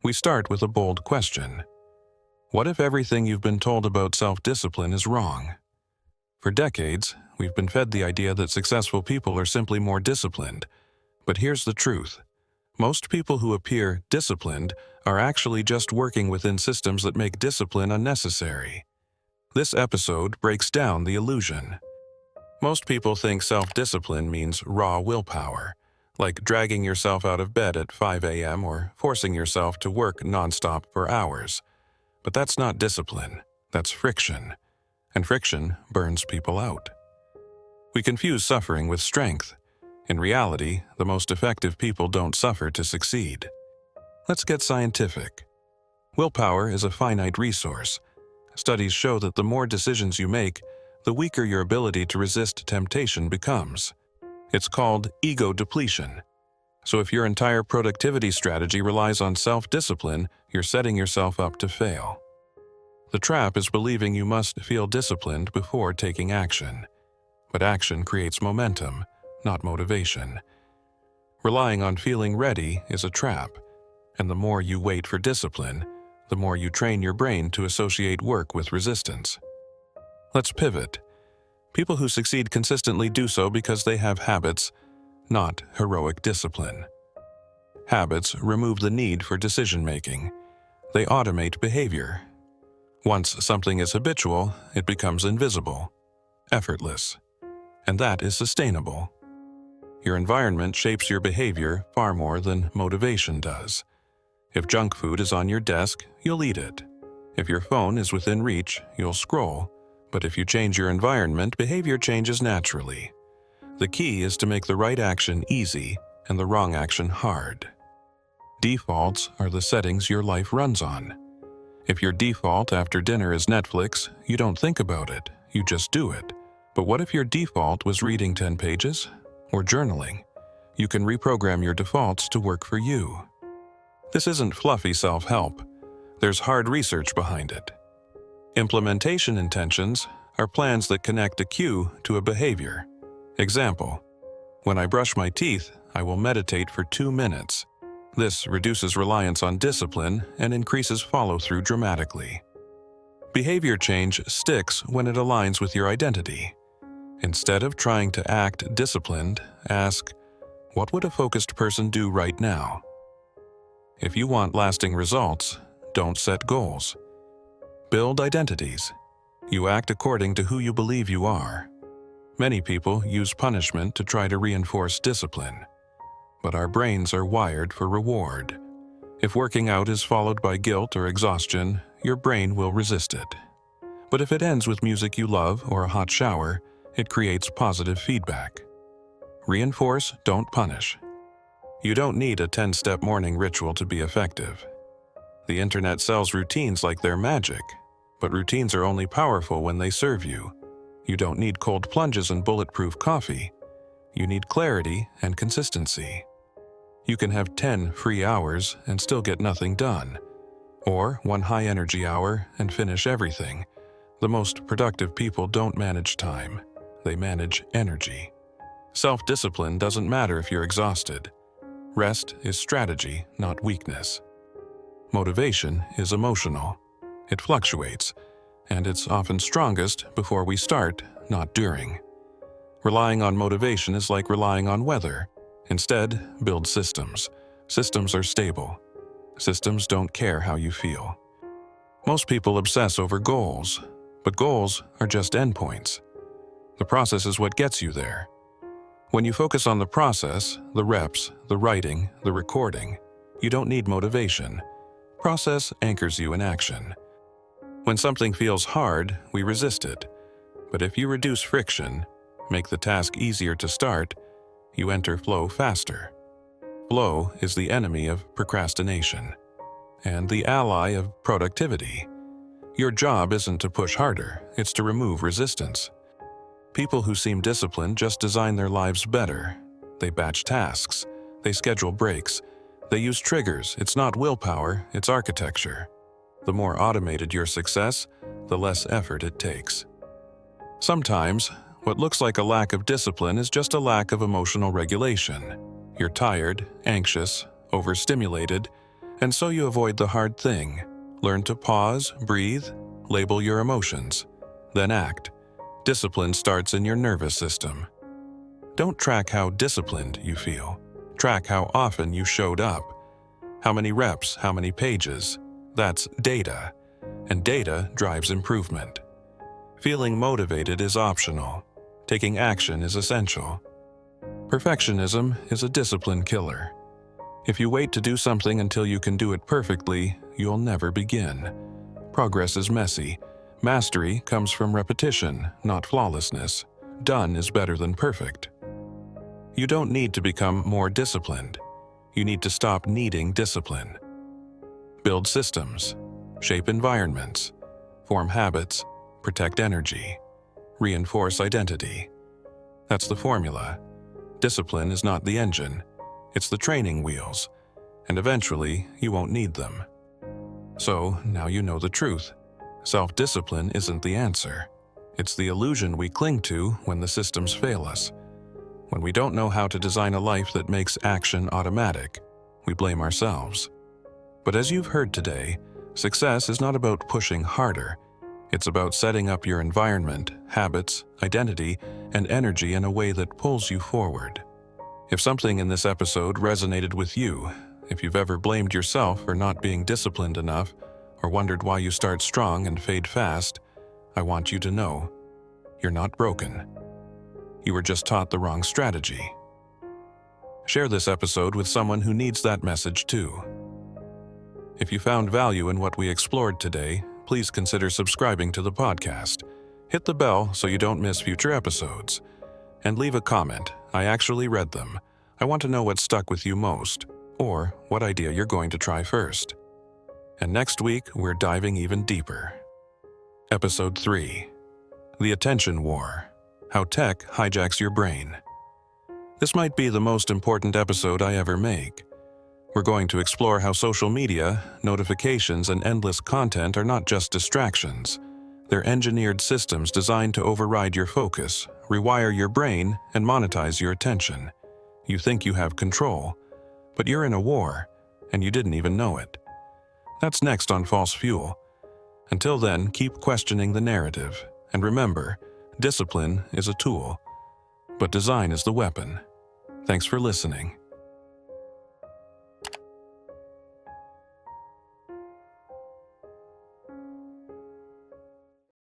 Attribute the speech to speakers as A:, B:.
A: We start with a bold question. What if everything you've been told about self-discipline is wrong? For decades, we've been fed the idea that successful people are simply more disciplined. But here's the truth. Most people who appear disciplined are actually just working within systems that make discipline unnecessary. This episode breaks down the illusion. Most people think self-discipline means raw willpower, like dragging yourself out of bed at 5 a.m. or forcing yourself to work nonstop for hours. But that's not discipline, that's friction. And friction burns people out. We confuse suffering with strength. In reality, the most effective people don't suffer to succeed. Let's get scientific. Willpower is a finite resource. Studies show that the more decisions you make, the weaker your ability to resist temptation becomes. It's called ego depletion. So if your entire productivity strategy relies on self-discipline, you're setting yourself up to fail. The trap is believing you must feel disciplined before taking action. But action creates momentum, not motivation. Relying on feeling ready is a trap, and the more you wait for discipline, the more you train your brain to associate work with resistance. Let's pivot. People who succeed consistently do so because they have habits, not heroic discipline. Habits remove the need for decision-making. They automate behavior. Once something is habitual, it becomes invisible, effortless, and that is sustainable. Your environment shapes your behavior far more than motivation does. If junk food is on your desk, you'll eat it. If your phone is within reach, you'll scroll. But if you change your environment, behavior changes naturally. The key is to make the right action easy and the wrong action hard. Defaults are the settings your life runs on. If your default after dinner is Netflix, you don't think about it, you just do it. But what if your default was reading 10 pages? Or journaling? You can reprogram your defaults to work for you. This isn't fluffy self-help. There's hard research behind it. Implementation intentions are plans that connect a cue to a behavior. Example: when I brush my teeth, I will meditate for 2 minutes. This reduces reliance on discipline and increases follow-through dramatically. Behavior change sticks when it aligns with your identity. Instead of trying to act disciplined, ask, what would a focused person do right now? If you want lasting results, don't set goals. Build identities. You act according to who you believe you are. Many people use punishment to try to reinforce discipline. But our brains are wired for reward. If working out is followed by guilt or exhaustion, your brain will resist it. But if it ends with music you love or a hot shower, it creates positive feedback. Reinforce, don't punish. You don't need a 10-step morning ritual to be effective. The internet sells routines like they're magic, but routines are only powerful when they serve you. You don't need cold plunges and bulletproof coffee. You need clarity and consistency. You can have 10 free hours and still get nothing done, or 1 high-energy hour and finish everything. The most productive people don't manage time. They manage energy. Self-discipline doesn't matter if you're exhausted. Rest is strategy, not weakness. Motivation is emotional. It fluctuates, and it's often strongest before we start, not during. Relying on motivation is like relying on weather. Instead, build systems. Systems are stable. Systems don't care how you feel. Most people obsess over goals, but goals are just endpoints. The process is what gets you there. When you focus on the process, the reps, the writing, the recording, you don't need motivation. Process anchors you in action. When something feels hard, we resist it. But if you reduce friction, make the task easier to start, you enter flow faster. Flow is the enemy of procrastination and the ally of productivity. Your job isn't to push harder, it's to remove resistance. People who seem disciplined just design their lives better. They batch tasks, they schedule breaks, they use triggers. It's not willpower, it's architecture. The more automated your success, the less effort it takes. Sometimes, what looks like a lack of discipline is just a lack of emotional regulation. You're tired, anxious, overstimulated, And so you avoid the hard thing. Learn to pause, breathe, label your emotions, then act. Discipline starts in your nervous system. Don't track how disciplined you feel. Track how often you showed up. How many reps, how many pages. That's data. And data drives improvement. Feeling motivated is optional. Taking action is essential. Perfectionism is a discipline killer. If you wait to do something until you can do it perfectly, you'll never begin. Progress is messy. Mastery comes from repetition, not flawlessness. Done is better than perfect. You don't need to become more disciplined. You need to stop needing discipline. Build systems. Shape environments. Form habits. Protect energy. Reinforce identity. That's the formula. Discipline is not the engine. It's the training wheels. And eventually, you won't need them. So, now you know the truth. Self-discipline isn't the answer. It's the illusion we cling to when the systems fail us. When we don't know how to design a life that makes action automatic, we blame ourselves. But as you've heard today, success is not about pushing harder. It's about setting up your environment, habits, identity, and energy in a way that pulls you forward. If something in this episode resonated with you, if you've ever blamed yourself for not being disciplined enough, or wondered why you start strong and fade fast, I want you to know, you're not broken. You were just taught the wrong strategy. Share this episode with someone who needs that message too. If you found value in what we explored today, please consider subscribing to the podcast. Hit the bell so you don't miss future episodes. And leave a comment. I actually read them. I want to know what stuck with you most, or what idea you're going to try first. And next week, we're diving even deeper. Episode 3. The Attention War. How Tech Hijacks Your Brain. This might be the most important episode I ever make. We're going to explore how social media, notifications, and endless content are not just distractions. They're engineered systems designed to override your focus, rewire your brain, and monetize your attention. You think you have control, but you're in a war, and you didn't even know it. That's next on False Fuel. Until then, keep questioning the narrative, and remember, discipline is a tool, but design is the weapon. Thanks for listening.